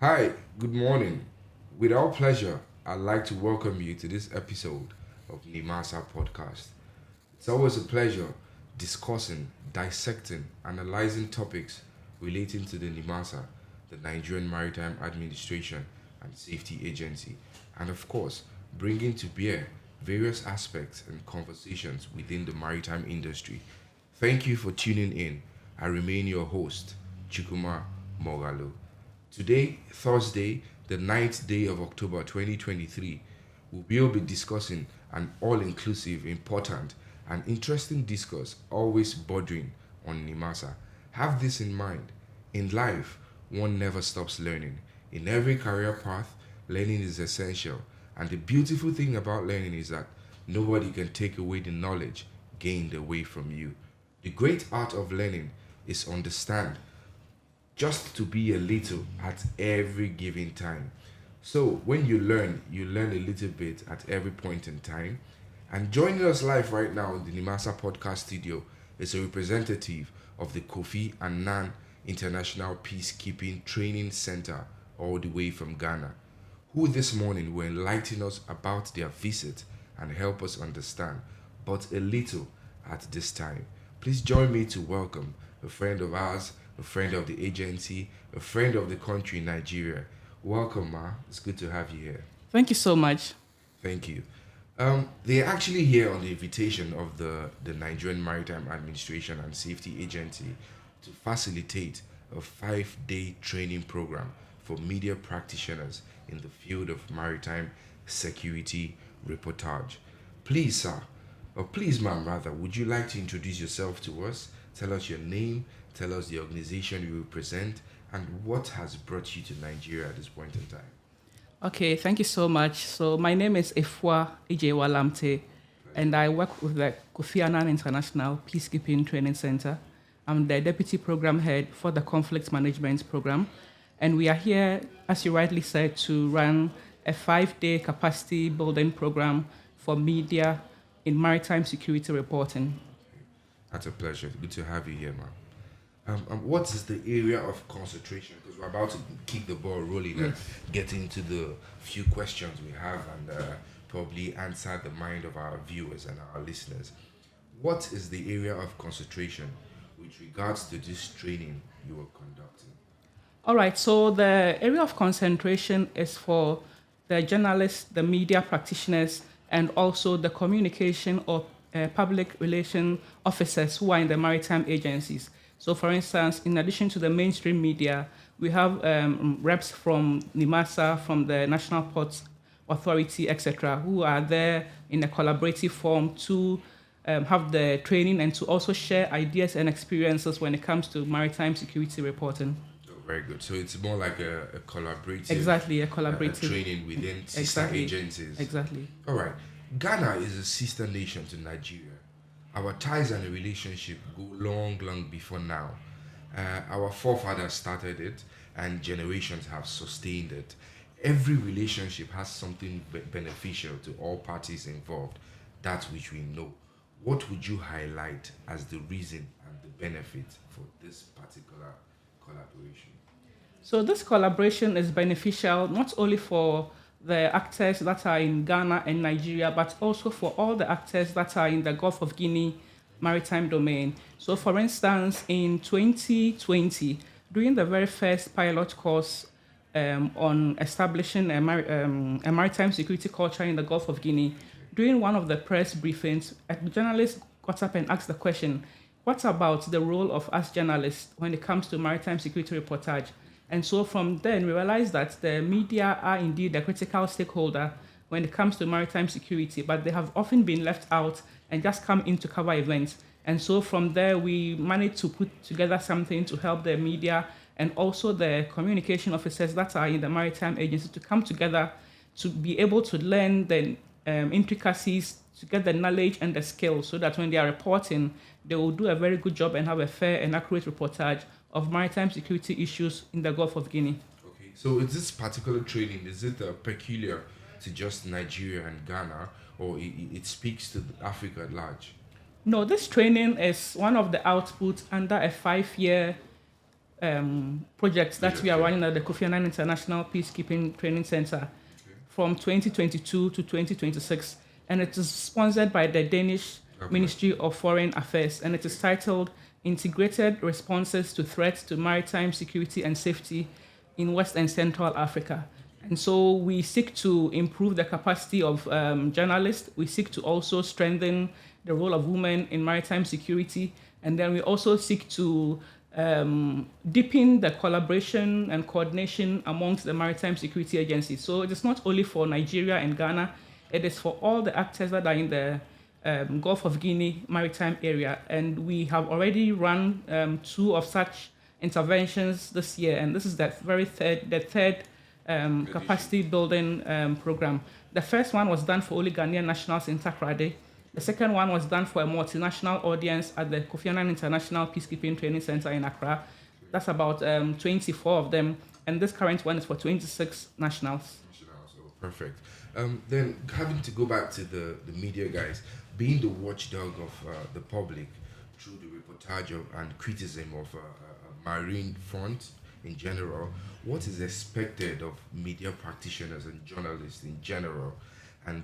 Hi, good morning. With our pleasure, I'd like to welcome you to this episode of NIMASA podcast. It's always a pleasure discussing, dissecting, analyzing topics relating to the NIMASA, the Nigerian Maritime Administration and Safety Agency, and of course, bringing to bear various aspects and conversations within the maritime industry. Thank you for tuning in. I remain your host, Chukwuma Moghalu. Today, Thursday, the 9th day of October 2023, we will be discussing an all inclusive, important, and interesting discourse always bordering on NIMASA. Have this in mind. In life, one never stops learning. In every career path, learning is essential. And the beautiful thing about learning is that nobody can take away the knowledge gained away from you. The great art of learning is understand just to be a little at every given time. So when you learn a little bit at every point in time. And joining us live right now in the Nimasa podcast studio is a representative of the Kofi and Annan International Peacekeeping Training Center all the way from Ghana, who this morning will enlighten us about their visit and help us understand but a little at this time. Please join me to welcome a friend of ours, a friend of the agency, a friend of the country, Nigeria. Welcome, Ma. It's good to have you here. Thank you so much. Thank you. They're actually here on the invitation of the Nigerian Maritime Administration and Safety Agency to facilitate a 5-day training program for media practitioners in the field of maritime security reportage. Please, sir, or please, ma'am, rather, would you like to introduce yourself to us? Tell us your name, tell us the organization you represent, and what has brought you to Nigeria at this point in time. Okay, thank you so much. So my name is Efwa Ijewa Lamte, and I work with the Kofi Annan International Peacekeeping Training Center. I'm the Deputy Program Head for the Conflict Management Program, and we are here, as you rightly said, to run a 5-day capacity building program for media in maritime security reporting. That's a pleasure. Good to have you here, ma'am. What is the area of concentration? Because we're about to keep the ball rolling and Yes. get into the few questions we have and probably answer the mind of our viewers and our listeners. What is the area of concentration with regards to this training you are conducting? All right, so the area of concentration is for the journalists, the media practitioners, and also the communication or public relation officers who are in the maritime agencies. So, for instance, in addition to the mainstream media, we have reps from NIMASA, from the National Ports Authority, etc., who are there in a collaborative form to have the training and to also share ideas and experiences when it comes to maritime security reporting. Oh, very good. So it's more like a collaborative Exactly, a collaborative. training within sister Exactly. agencies. Exactly. All right. Ghana is a sister nation to Nigeria. Our ties and relationship go long, long before now. Our forefathers started it, and generations have sustained it. Every relationship has something beneficial to all parties involved, that which we know. What would you highlight as the reason and the benefit for this particular collaboration? So this collaboration is beneficial not only for the actors that are in Ghana and Nigeria, but also for all the actors that are in the Gulf of Guinea maritime domain. So, for instance, in 2020, during the very first pilot course on establishing a maritime security culture in the Gulf of Guinea, during one of the press briefings, a journalist got up and asked the question, what about the role of us journalists when it comes to maritime security reportage? And so from then, we realized that the media are indeed a critical stakeholder when it comes to maritime security, but they have often been left out and just come in to cover events. And so from there, we managed to put together something to help the media and also the communication officers that are in the maritime agency to come together to be able to learn the intricacies, to get the knowledge and the skills so that when they are reporting, they will do a very good job and have a fair and accurate reportage of maritime security issues in the Gulf of Guinea. Okay, so is this particular training, is it peculiar to just Nigeria and Ghana, or it speaks to Africa at large? No, this training is one of the outputs under a 5-year projects that we are running at the Kofi Annan International Peacekeeping Training Center from 2022 to 2026, and it is sponsored by the Danish Ministry of Foreign Affairs, and it is titled Integrated Responses to Threats to Maritime Security and Safety in West and Central Africa. And so we seek to improve the capacity of journalists. We seek to also strengthen the role of women in maritime security. And then we also seek to deepen the collaboration and coordination amongst the maritime security agencies. So it is not only for Nigeria and Ghana, it is for all the actors that are in the Gulf of Guinea maritime area. And we have already run 2 of such interventions this year. And this is the third capacity building program. The first one was done for only Ghanaian nationals in Takoradi. The second one was done for a multinational audience at the Kofi Annan International Peacekeeping Training Center in Accra. That's about 24 of them. And this current one is for 26 nationals. Oh, perfect. Then having to go back to the media guys, being the watchdog of the public through the reportage and criticism of marine front in general, what is expected of media practitioners and journalists in general, and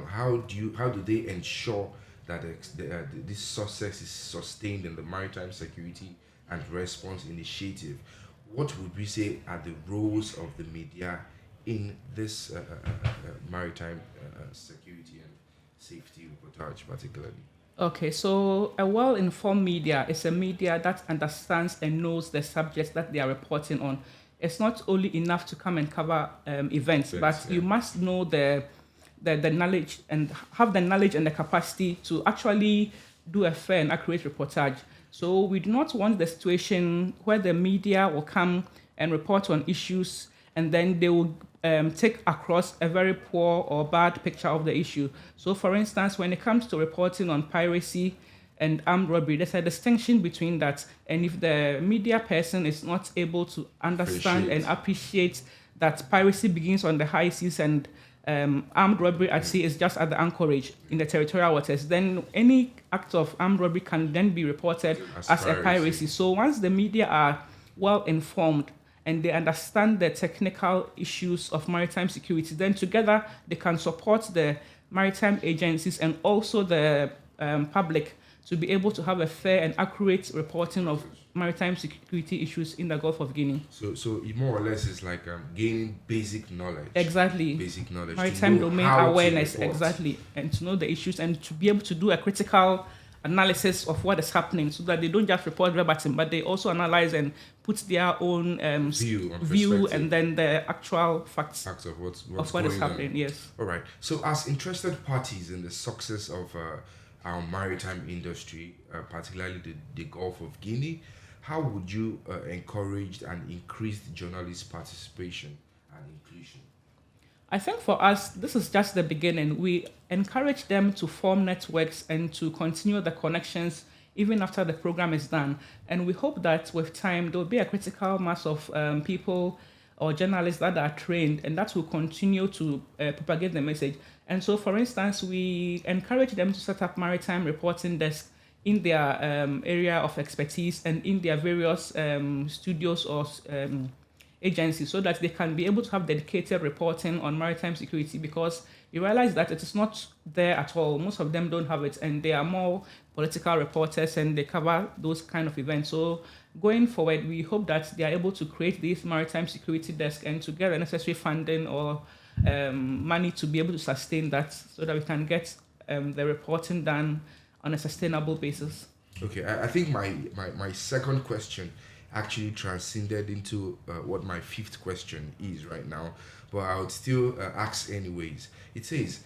how do they ensure that this success is sustained in the maritime security and response initiative? What would we say are the roles of the media in this maritime security and safety reportage particularly? Okay, so a well-informed media is a media that understands and knows the subjects that they are reporting on. It's not only enough to come and cover events, but you must know the knowledge and have the knowledge and the capacity to actually do a fair and accurate reportage. So we do not want the situation where the media will come and report on issues and then they will take across a very poor or bad picture of the issue. So for instance, when it comes to reporting on piracy and armed robbery, there's a distinction between that. And if the media person is not able to understand and appreciate that piracy begins on the high seas and armed robbery at sea is just at the anchorage in the territorial waters, then any act of armed robbery can then be reported as a piracy. So once the media are well informed and they understand the technical issues of maritime security, then together they can support the maritime agencies and also the public to be able to have a fair and accurate reporting of maritime security issues in the Gulf of Guinea. So it more or less is like gaining basic knowledge. Exactly. Basic knowledge. Maritime domain awareness, exactly. And to know the issues and to be able to do a critical analysis of what is happening so that they don't just report verbatim, but they also analyze and put their own view and then the actual facts of what is happening. Yes. All right. So as interested parties in the success of our maritime industry, particularly the Gulf of Guinea, how would you encourage and increase journalist participation and inclusion? I think for us, this is just the beginning. We encourage them to form networks and to continue the connections even after the program is done. And we hope that with time, there will be a critical mass of people or journalists that are trained and that will continue to propagate the message. And so, for instance, we encourage them to set up maritime reporting desks in their area of expertise and in their various studios or agencies so that they can be able to have dedicated reporting on maritime security, because you realize that it is not there at all. Most of them don't have it, and they are more political reporters and they cover those kind of events. So going forward, we hope that they are able to create this maritime security desk and to get the necessary funding or money to be able to sustain that so that we can get the reporting done on a sustainable basis. Okay, I think my second question actually transcended into what my fifth question is right now, but I would still ask anyways. It says,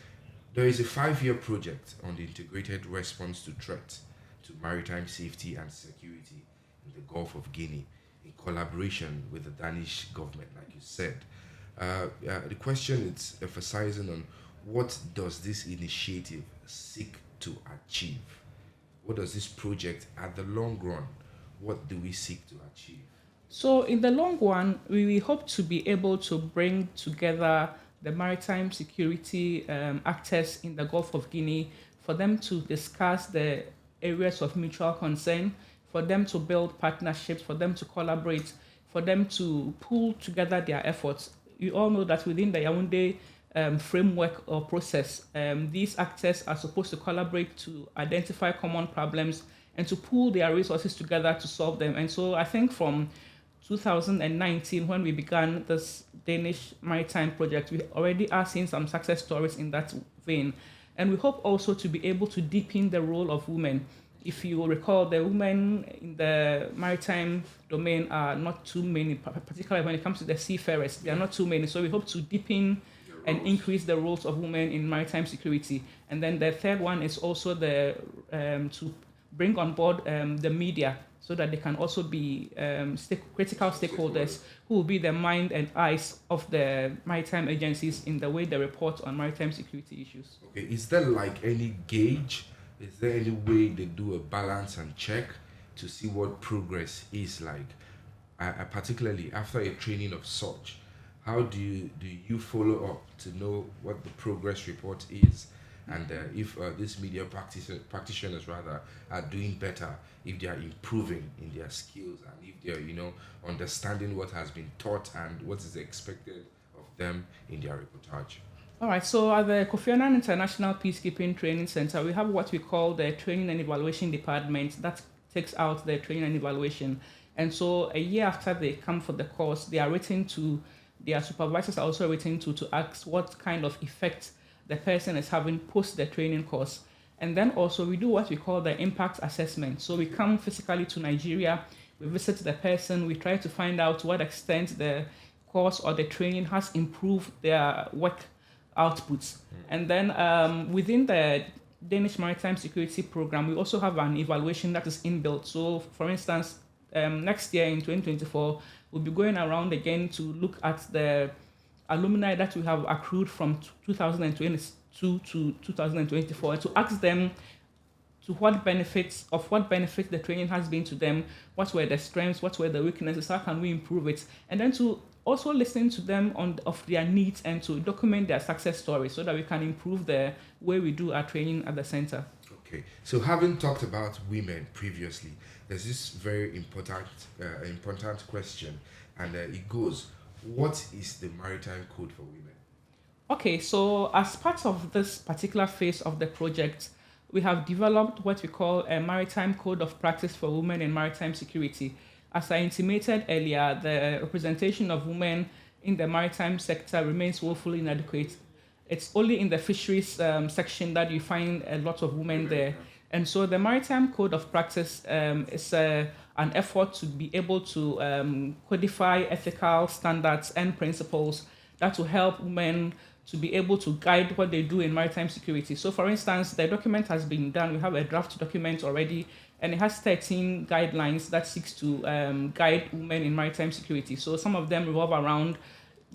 there is a 5-year project on the integrated response to threats to maritime safety and security in the Gulf of Guinea in collaboration with the Danish government, like you said. The question is emphasizing on what does this initiative seek to achieve? What does this project, at the long run, what do we seek to achieve? So in the long run, we hope to be able to bring together the maritime security actors in the Gulf of Guinea for them to discuss the areas of mutual concern, for them to build partnerships, for them to collaborate, for them to pull together their efforts. You all know that within the Yaoundé framework or process, these actors are supposed to collaborate to identify common problems and to pool their resources together to solve them. And so I think from 2019, when we began this Danish maritime project, we already are seeing some success stories in that vein. And we hope also to be able to deepen the role of women. If you recall, the women in the maritime domain are not too many, particularly when it comes to the seafarers, they are not too many. So we hope to deepen and increase the roles of women in maritime security. And then the third one is also to bring on board the media, so that they can also be critical stakeholders who will be the mind and eyes of the maritime agencies in the way they report on maritime security issues. Okay, is there like any gauge? Is there any way they do a balance and check to see what progress is like? Particularly after a training of such, how do you follow up to know what the progress report is? And if these media practitioners rather are doing better, if they are improving in their skills, and if they are understanding what has been taught and what is expected of them in their reportage. All right, so at the Kofi Annan International Peacekeeping Training Center, we have what we call the Training and Evaluation Department that takes out the training and evaluation. And so a year after they come for the course, they are written to, their supervisors are also written to ask what kind of effect the person is having post the training course. And then also we do what we call the impact assessment. So we come physically to Nigeria, we visit the person, we try to find out to what extent the course or the training has improved their work outputs. And then within the Danish Maritime Security Program, we also have an evaluation that is inbuilt. So for instance, next year in 2024, we'll be going around again to look at the alumni that we have accrued from 2022 to 2024 and to ask them to what benefits the training has been to them, what were the strengths, what were the weaknesses, how can we improve it, and then to also listen to them of their needs and to document their success stories so that we can improve the way we do our training at the center. Okay, so having talked about women previously, there's this very important question, and it goes, what is the maritime code for women? Okay, so as part of this particular phase of the project, we have developed what we call a maritime code of practice for women in maritime security. As I intimated earlier, the representation of women in the maritime sector remains woefully inadequate. It's only in the fisheries section that you find a lot of women there. And so the Maritime Code of Practice is an effort to be able to codify ethical standards and principles that will help women to be able to guide what they do in maritime security. So for instance, the document has been done. We have a draft document already, and it has 13 guidelines that seeks to guide women in maritime security. So some of them revolve around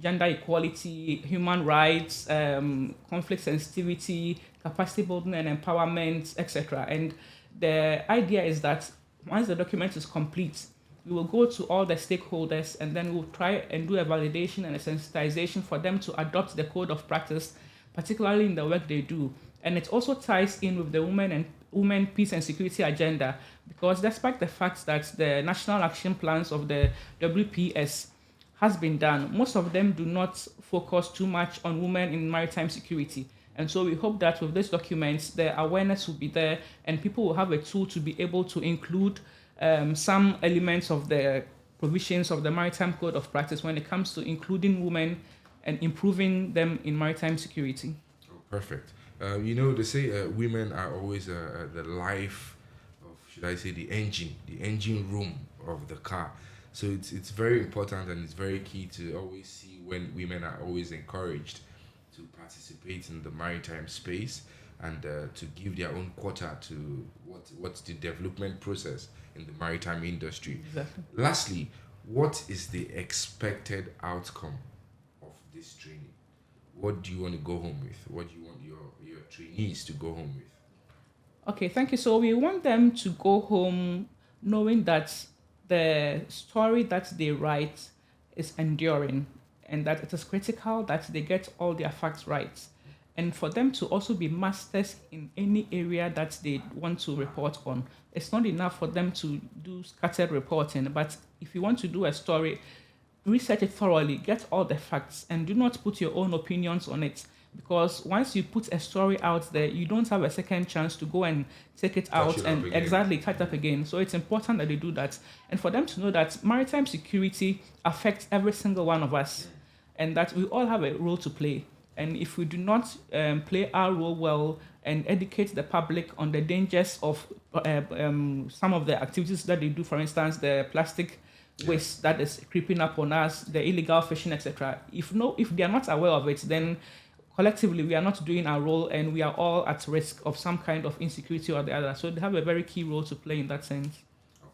gender equality, human rights, conflict sensitivity, capacity building and empowerment, etc. And the idea is that once the document is complete, we will go to all the stakeholders and then we'll try and do a validation and a sensitization for them to adopt the code of practice, particularly in the work they do. And it also ties in with the women peace and security agenda, because despite the fact that the national action plans of the WPS has been done, most of them do not focus too much on women in maritime security. And so we hope that with these documents, the awareness will be there and people will have a tool to be able to include some elements of the provisions of the Maritime Code of Practice when it comes to including women and improving them in maritime security. Oh, perfect. They say women are always the life of, should I say, the engine room of the car. So it's very important and it's very key to always see when women are always encouraged to participate in the maritime space and to give their own quota to what's the development process in the maritime industry. Exactly. Lastly, what is the expected outcome of this training? What do you want to go home with? What do you want your trainees to go home with? Okay, thank you. So we want them to go home knowing that the story that they write is enduring and that it is critical that they get all their facts right. and for them to also be masters in any area that they want to report on. It's not enough for them to do scattered reporting, but if you want to do a story, research it thoroughly, get all the facts, and do not put your own opinions on it. Because once you put a story out there, you don't have a second chance to go and take it out and exactly catch up again. So it's important that they do that. And for them to know that maritime security affects every single one of us and that we all have a role to play. And if we do not play our role well and educate the public on the dangers of some of the activities that they do, for instance, the plastic waste that is creeping up on us, the illegal fishing, etc. If they are not aware of it, then collectively we are not doing our role and we are all at risk of some kind of insecurity or the other. So they have a very key role to play in that sense.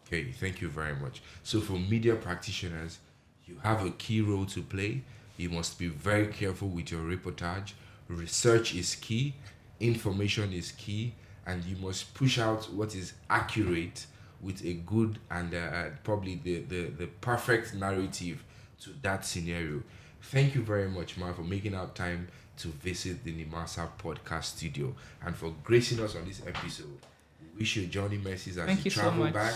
Okay, thank you very much. So for media practitioners, you have a key role to play. You must be very careful with your reportage. Research is key, information is key, and you must push out what is accurate with a good and probably the perfect narrative to that scenario. Thank you very much, Ma, for making our time to visit the NIMASA podcast studio and for gracing us on this episode. We wish you journey mercies as you travel back.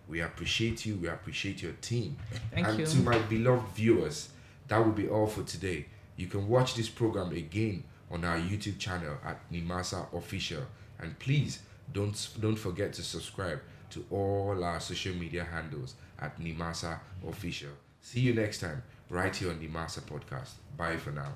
We appreciate you. We appreciate your team. Thank you. To my beloved viewers, that will be all for today. You can watch this program again on our YouTube channel at NIMASA Official. And please don't forget to subscribe to all our social media handles at NIMASA Official. See you next time right here on NIMASA Podcast. Bye for now.